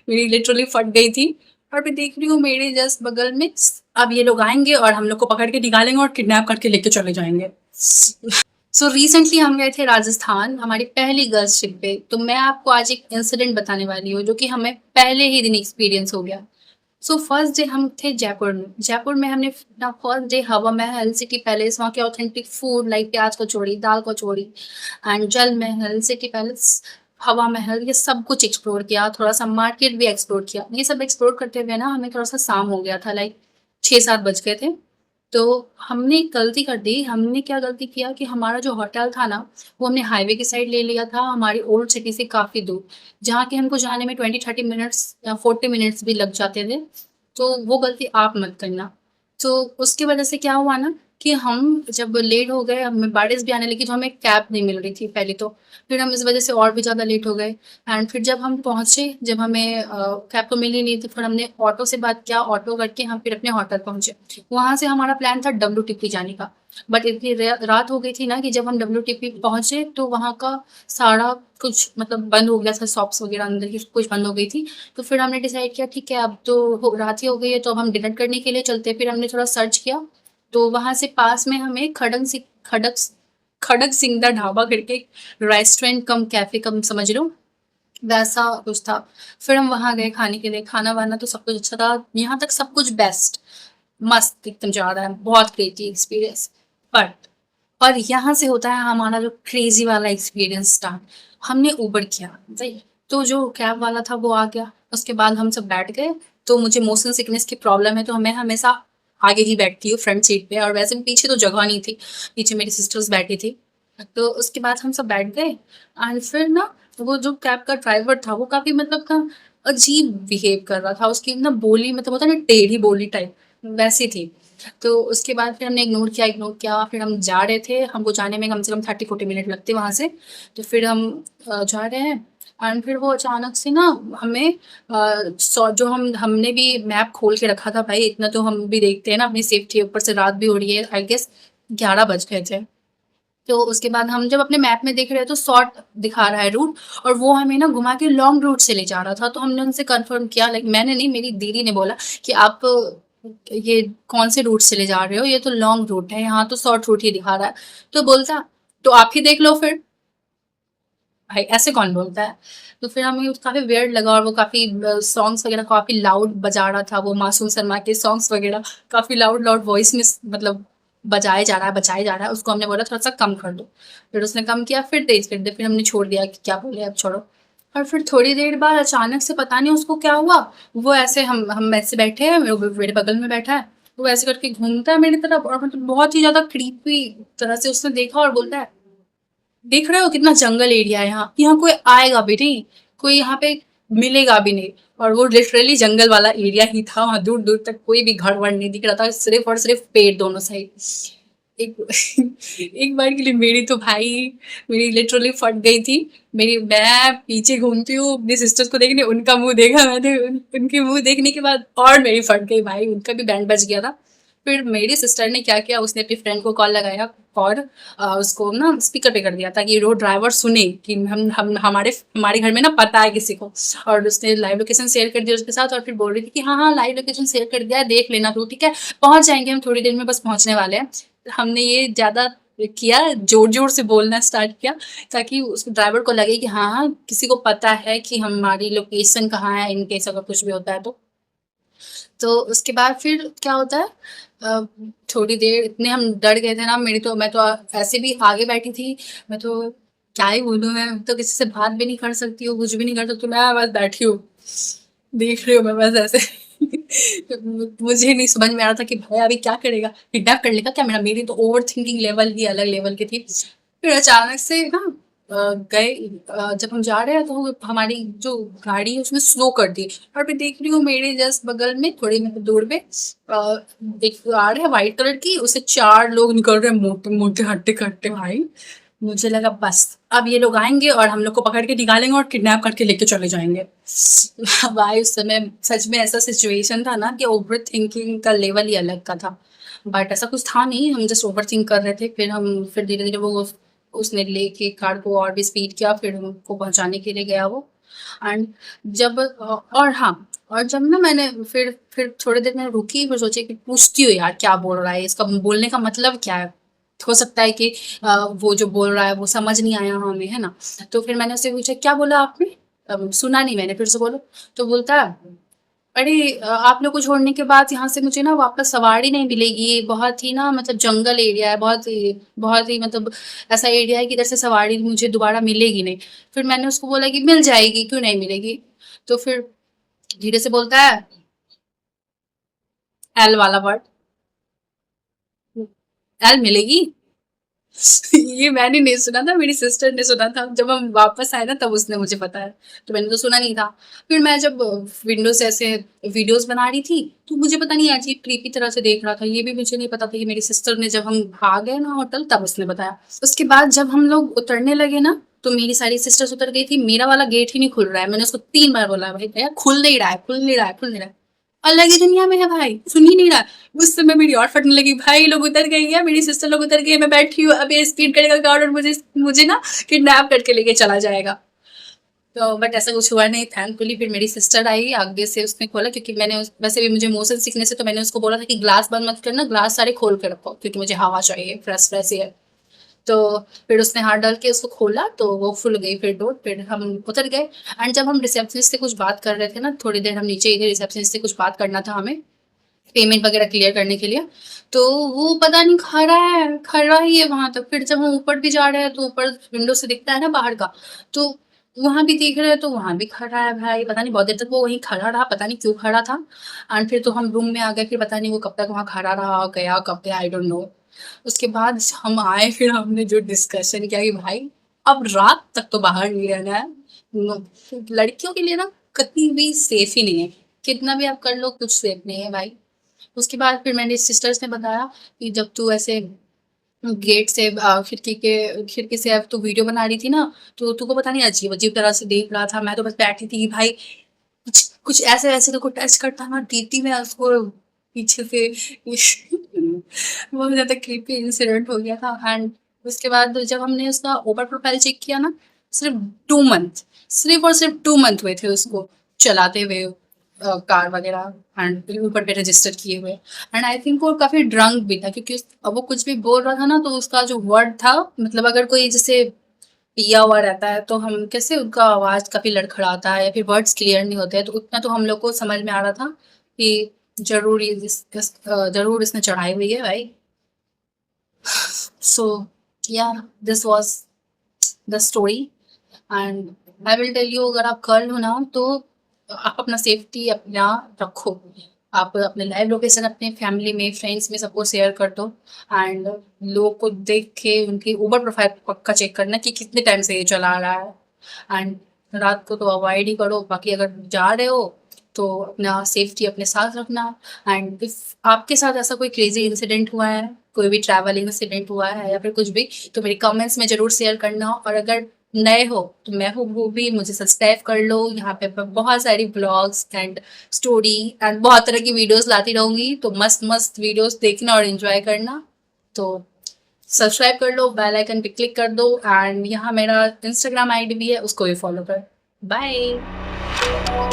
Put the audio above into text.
मेरी लिटरली फट गई थी। और मैं देख रही हूँ मेरे जस्ट बगल में अब ये लोग आएंगे और हम लोग को पकड़ के निकालेंगे और किडनैप करके लेके चले जाएंगे। सो रिसेंटली हम गए थे राजस्थान हमारी पहली गर्ल्स ट्रिप पे। तो मैं आपको आज एक इंसिडेंट बताने वाली हूँ जो कि हमें पहले ही दिन एक्सपीरियंस हो गया। सो फर्स्ट डे हम थे जयपुर में। जयपुर में हमने अपना फर्स्ट डे हवा महल, सिटी पैलेस, वहाँ के ऑथेंटिक फूड लाइक प्याज कचौड़ी, दाल कचौड़ी एंड जल महल, सिटी पैलेस, हवा महल, ये सब कुछ एक्सप्लोर किया। थोड़ा सा मार्केट भी एक्सप्लोर किया। ये सब एक्सप्लोर करते हुए ना हमें थोड़ा सा शाम हो गया था, लाइक 6-7 बज गए थे। तो हमने एक गलती कर दी। हमने क्या गलती किया कि हमारा जो होटल था ना, वो हमने हाईवे की साइड ले लिया था, हमारी ओल्ड सिटी से काफ़ी दूर, जहाँ कि हमको जाने में 20-30 मिनट्स या 40 मिनट्स भी लग जाते थे। तो वो गलती आप मत करना। तो उसकी वजह से क्या हुआ ना कि हम जब लेट हो गए, हमें बारिश भी आने लगी तो हमें कैब नहीं मिल रही थी पहले तो। फिर हम इस वजह से और भी ज़्यादा लेट हो गए। एंड फिर जब हम पहुँचे, जब हमें कैब तो मिली नहीं थी, फिर हमने ऑटो से बात किया। ऑटो करके हम फिर अपने होटल पहुँचे। वहाँ से हमारा प्लान था WTP जाने का। बट इतनी रात हो गई थी ना कि जब हम WTP पहुँचे तो वहाँ का सारा कुछ मतलब बंद हो गया था, शॉप्स वगैरह अंदर की कुछ बंद हो गई थी। तो फिर हमने डिसाइड किया ठीक है अब तो रात ही हो गई है तो अब हम डिनर करने के लिए चलते हैं। फिर हमने थोड़ा सर्च किया तो वहाँ से पास में हमें खड़क सिंह दा ढाबा करके रेस्टोरेंट कम कैफे कम समझ लो, वैसा कुछ था। फिर हम वहाँ गए खाने के लिए। खाना वाना तो सब कुछ अच्छा था, यहाँ तक सब कुछ बेस्ट, मस्त एकदम जा रहा है, बहुत क्रेजी एक्सपीरियंस। बट और यहाँ से होता है हमारा जो क्रेजी वाला एक्सपीरियंस स्टार्ट। हमने उबर किया सही, तो जो कैब वाला था वो आ गया। उसके बाद हम सब बैठ गए। तो मुझे मोशन सिकनेस की प्रॉब्लम है तो मैं हमेशा आगे ही बैठती हूँ फ्रंट सीट पे, और वैसे भी पीछे तो जगह नहीं थी, पीछे मेरी सिस्टर्स बैठी थी। तो उसके बाद हम सब बैठ गए। एंड फिर ना वो जो कैब का ड्राइवर था वो काफ़ी मतलब ना अजीब बिहेव कर रहा था। उसकी ना बोली मतलब होता है ना टेढ़ी बोली टाइप, वैसी थी। तो उसके बाद फिर हमने इग्नोर किया। फिर हम जा रहे थे, हमको जाने में कम से कम 30-40 मिनट लगते वहाँ से। तो फिर हम जा रहे हैं एंड फिर वो अचानक से ना हमें जो हमने भी मैप खोल के रखा था भाई, इतना तो हम भी देखते हैं ना अपनी सेफ्टी, ऊपर से रात भी हो रही है, आई गेस 11 बज गए थे। तो उसके बाद हम जब अपने मैप में देख रहे हैं तो शॉर्ट दिखा रहा है रूट, और वो हमें ना घुमा के लॉन्ग रूट से ले जा रहा था। तो हमने उनसे कंफर्म किया, लाइक मैंने नहीं, मेरी दीदी ने बोला कि आप ये कौन से रूट से ले जा रहे हो, ये तो लॉन्ग रूट है, यहाँ तो शॉर्ट रूट ही दिखा रहा है। तो बोलता तो आप ही देख लो फिर। भाई ऐसे कौन बोलता है। तो फिर हमें काफ़ी वियर्ड लगा, और वो काफ़ी सॉन्ग्स वगैरह काफ़ी लाउड बजा रहा था, वो मासूम शर्मा के सॉन्ग्स वगैरह काफ़ी लाउड लाउड वॉइस में मतलब बजाए जा रहा है। उसको हमने बोला थोड़ा सा कम कर दो। फिर उसने कम किया, फिर तेज कर दिया। फिर हमने छोड़ दिया कि क्या बोले अब छोड़ो। और फिर थोड़ी देर बाद अचानक से पता नहीं उसको क्या हुआ, वो ऐसे हम ऐसे बैठे हैं, मेरे बगल में बैठा है, वो ऐसे करके घूमता है मेरी तरफ, और मतलब बहुत ही ज़्यादा क्रीपी तरह से उसने देखा और बोलता है, देख रहे हो कितना जंगल एरिया है यहाँ, यहाँ कोई आएगा भी नहीं, कोई यहाँ पे मिलेगा भी नहीं। और वो लिटरली जंगल वाला एरिया ही था, वहाँ दूर दूर तक कोई भी घर वर नहीं दिख रहा था, सिर्फ और सिर्फ पेड़ दोनों साइड। एक एक बार के लिए मेरी तो भाई, मेरी लिटरली फट गई थी। मैं पीछे घूमती हूँ अपनी सिस्टर्स को देखने, उनका मुंह देखा मैंने, उनके मुंह देखने के बाद और मेरी फट गई भाई, उनका भी बैंड बज गया था। फिर मेरी सिस्टर ने क्या किया, उसने अपनी फ्रेंड को कॉल लगाया और उसको ना स्पीकर पे कर दिया ताकि वो ड्राइवर सुने कि हम हमारे घर में ना पता है किसी को। और उसने लाइव लोकेशन शेयर कर दिया उसके साथ, और फिर बोल रही थी कि हाँ हाँ लाइव लोकेशन शेयर कर दिया है, देख लेना तू, ठीक है पहुंच जाएंगे हम थोड़ी देर में, बस पहुंचने वाले हैं। हमने ये ज़्यादा किया, जोर जोर से बोलना स्टार्ट किया ताकि उस ड्राइवर को लगे कि हाँ हाँ किसी को पता है कि हमारी लोकेशन कहाँ है, इन केस अगर कुछ भी होता है तो उसके बाद फिर क्या होता है, अ, थोड़ी देर इतने हम डर गए थे ना, मैं तो ऐसे भी आगे बैठी थी। मैं तो क्या ही बोलूँ, मैं तो किसी से बात भी नहीं कर सकती हूँ, कुछ भी नहीं कर सकती हूँ, मैं बस बैठी हूँ, देख रही हूँ मैं बस ऐसे। मुझे नहीं समझ में आ रहा था कि भाई अभी क्या करेगा, किडनैप कर लेगा क्या मेरी तो ओवर थिंकिंग लेवल ही अलग लेवल की थी। फिर अचानक से ना गए, जब हम जा रहे हैं तो हमारी जो गाड़ी है उसने स्लो कर दी। और मैं देख रही हूँ मेरे जस्ट बगल में थोड़ी मतलब दूर पे एक कार है व्हाइट कलर की, उससे 4 लोग निकल रहे हैं, मोटे मोटे हट्टे कट्टे भाई। मुझे लगा बस अब ये लोग आएंगे और हम लोग को पकड़ के निकालेंगे और किडनैप करके लेके चले जाएंगे। भाई उस समय सच में ऐसा सिचुएशन था ना कि ओवर थिंकिंग का लेवल ही अलग का था। बट ऐसा कुछ था नहीं, हम जस्ट ओवर थिंक कर रहे थे। फिर धीरे धीरे वो उसने लेके कार को और भी स्पीड किया, फिर हमको पहुंचाने के लिए गया वो। एंड जब और हाँ, और जब ना मैंने फिर थोड़ी देर मैं रुकी, फिर सोची कि पूछती हूँ यार क्या बोल रहा है, इसका बोलने का मतलब क्या है? हो सकता है कि वो जो बोल रहा है वो समझ नहीं आया हमें, है ना? तो फिर मैंने उससे पूछा, क्या बोला आपने? सुना नहीं मैंने, फिर से बोलो। तो बोलता है, अरे आप लोग को छोड़ने के बाद यहाँ से मुझे ना वापस सवारी नहीं मिलेगी, बहुत ही ना मतलब जंगल एरिया है, बहुत ही मतलब ऐसा एरिया है कि इधर से सवारी मुझे दोबारा मिलेगी नहीं। फिर मैंने उसको बोला कि मिल जाएगी, क्यों नहीं मिलेगी? तो फिर धीरे से बोलता है, एल वाला वर्ड, एल मिलेगी। ये मैंने नहीं सुना था, मेरी सिस्टर ने सुना था। जब हम वापस आए ना तब उसने मुझे बताया, तो मैंने तो सुना नहीं था। फिर मैं जब विंडो से ऐसे वीडियोस बना रही थी, तो मुझे पता नहीं अजीब क्रीपी तरह से देख रहा था। ये भी मुझे नहीं पता था कि मेरी सिस्टर ने, जब हम आ गए ना होटल तब उसने बताया। उसके बाद जब हम लोग उतरने लगे ना, तो मेरी सारी सिस्टर्स उतर गई थी, मेरा वाला गेट ही नहीं खुल रहा है। मैंने उसको 3 बार बोला, भाई भैया खुल नहीं रहा है, खुल नहीं रहा है, खुल नहीं रहा है। अलग ही दुनिया में है भाई, सुन ही नहीं रहा। उस समय मेरी और फटने लगी, भाई लोग उतर गई है, मेरी सिस्टर लोग उतर गई है, मैं बैठी हूँ, अब ये स्पीड करेगा गार्ड और मुझे मुझे ना किडनैप करके लेके चला जाएगा। तो बट ऐसा कुछ हुआ नहीं, थैंकफुली। फिर मेरी सिस्टर आई आगे से, उसने खोला, क्योंकि वैसे भी मुझे मोशन सिकनेस है, तो मैंने उसको बोला था कि ग्लास बंद मत करना, ग्लास सारे खोल के रखो, क्योंकि मुझे हवा चाहिए, फ्रेश फ्रेश एयर। तो फिर उसने हाथ डाल के उसको खोला, तो वो खुल गई फिर डोर, फिर हम उतर गए। एंड जब हम रिसेप्शनिस्ट से कुछ बात कर रहे थे ना, थोड़ी देर हम नीचे ही थे, रिसेप्शनिस्ट से कुछ बात करना था हमें, पेमेंट वगैरह क्लियर करने के लिए। तो वो पता नहीं खड़ा ही है वहां तक। फिर जब हम ऊपर भी जा रहे हैं, तो ऊपर विंडो से दिखता है ना बाहर का, तो वहां भी देख रहे हैं, तो वहां भी खड़ा है भाई। पता नहीं बहुत देर तक वो वहीं खड़ा रहा, पता नहीं क्यों खड़ा था। एंड फिर तो हम रूम में आ गए, फिर पता नहीं वो कब तक वहां खड़ा रहा, गया कब गया, आई डोंट नो। उसके बाद हम आए, फिर हमने जो डिस्कशन किया कि भाई अब रात तक तो बाहर नहीं रहना है। लड़कियों के लिए ना कहीं भी सेफ ही नहीं है, कितना भी आप कर लो कुछ सेफ नहीं है भाई। उसके बाद फिर मेरी सिस्टर्स ने बताया कि जब तू ऐसे गेट से खिड़की से अब तू वीडियो बना रही थी ना, तो तुमको पता नहीं अजीब अजीब तरह से देख रहा था। मैं तो बस बैठी थी कि भाई कुछ कुछ ऐसे वैसे तो को टच करता ना, दीदी मैं उसको पीछे से बहुत ज्यादा क्रीपी इंसिडेंट हो गया था। एंड उसके बाद जब हमने उसका ओवर प्रोफाइल चेक किया ना, सिर्फ 2 मंथ, सिर्फ और सिर्फ 2 मंथ हुए थे उसको चलाते हुए कार वगैरह, एंड ऊपर पे रजिस्टर किए हुए। एंड आई थिंक वो काफी ड्रंक भी था, क्योंकि अब वो कुछ भी बोल रहा था ना, तो उसका जो वर्ड था, मतलब अगर कोई जैसे पिया हुआ रहता है तो हम कैसे, उनका आवाज काफी लड़खड़ाता है या फिर वर्ड्स क्लियर नहीं होते हैं, तो उतना तो हम लोग को समझ में आ रहा था कि जरूर इसने चढ़ाई हुई है भाई। सो या this was the story. And I will tell you, अगर आप कर लो ना, तो आप अपना सेफ्टी अपना रखो। आप अपने लाइव लोकेशन अपने फैमिली में, फ्रेंड्स में सबको शेयर कर दो। एंड लोग को देख के उनकी ऊबर प्रोफाइल पक्का चेक करना कि कितने टाइम से ये चला रहा है। एंड रात को तो अवॉइड ही करो, बाकी अगर जा रहे हो तो अपना सेफ्टी अपने साथ रखना। एंड इफ आपके साथ ऐसा कोई क्रेजी इंसिडेंट हुआ है, कोई भी ट्रैवल इंसिडेंट हुआ है या फिर कुछ भी, तो मेरे कमेंट्स में जरूर शेयर करना। और अगर नए हो तो मैं हूँ वो भी, मुझे सब्सक्राइब कर लो। यहाँ पे मैं बहुत सारी ब्लॉग्स एंड स्टोरी एंड बहुत तरह की वीडियोस लाती रहूंगी, तो मस्त मस्त वीडियोस देखना और एंजॉय करना। तो सब्सक्राइब कर लो, बेल आइकन पे क्लिक कर दो। एंड यहाँ मेरा इंस्टाग्राम आईडी भी है, उसको भी फॉलो कर। बाय।